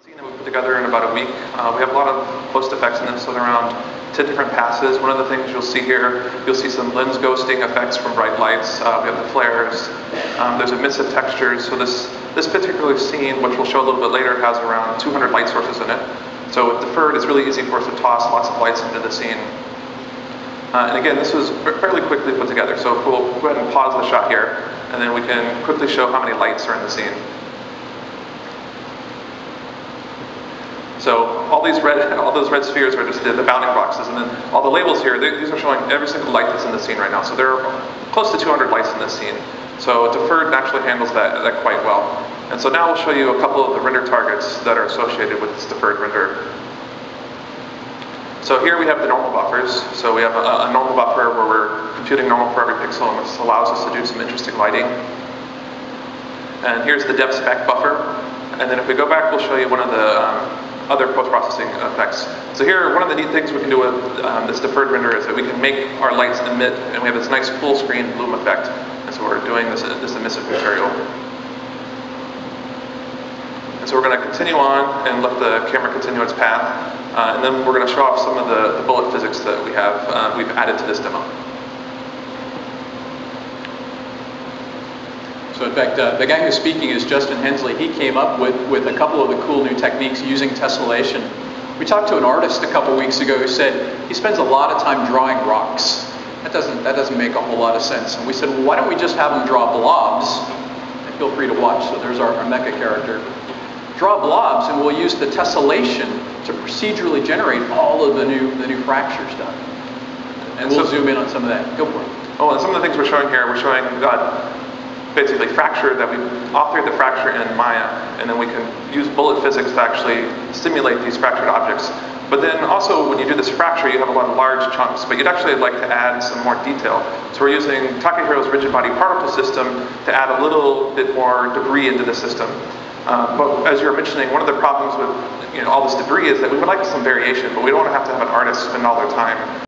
Scene that we put together in about a week. We have a lot of post effects in this, so they're around 10 different passes. One of the things you'll see here, you'll see some lens ghosting effects from bright lights. We have the flares. There's emissive textures. So this particular scene, which we'll show a little bit later, has around 200 light sources in it. So with deferred, it's really easy for us to toss lots of lights into the scene. And again, this was fairly quickly put together. So we'll go ahead and pause the shot here, and then we can quickly show how many lights are in the scene. So all those red spheres are just the bounding boxes, and then all the labels here, these are showing every single light that's in the scene right now. So there are close to 200 lights in this scene. So deferred naturally handles that quite well. And so now we'll show you a couple of the render targets that are associated with this deferred render. So here we have the normal buffers. So we have a normal buffer where we're computing normal for every pixel, and this allows us to do some interesting lighting. And here's the depth spec buffer. And then if we go back, we'll show you one of the other post-processing effects. So here, one of the neat things we can do with this deferred render is that we can make our lights emit, and we have this nice full screen bloom effect. And so we're doing this emissive material. And so we're going to continue on and let the camera continue its path. And then we're going to show off some of the bullet physics that we've added to this demo. So in fact, the guy who's speaking is Justin Hensley. He came up with a couple of the cool new techniques using tessellation. We talked to an artist a couple weeks ago who said he spends a lot of time drawing rocks. That doesn't make a whole lot of sense. And we said, well, why don't we just have him draw blobs? And feel free to watch. So there's our mecha character. Draw blobs, and we'll use the tessellation to procedurally generate all of the new fractures done. And we'll zoom in on some of that. Go for it. Oh, and some of the things we're showing here, we're showing basically fracture, that we authored the fracture in Maya, and then we can use bullet physics to actually simulate these fractured objects. But then also when you do this fracture, you have a lot of large chunks, but you'd actually like to add some more detail. So we're using Takehiro's rigid body particle system to add a little bit more debris into the system. But as you were mentioning, one of the problems with all this debris is that we would like some variation, but we don't want to have an artist spend all their time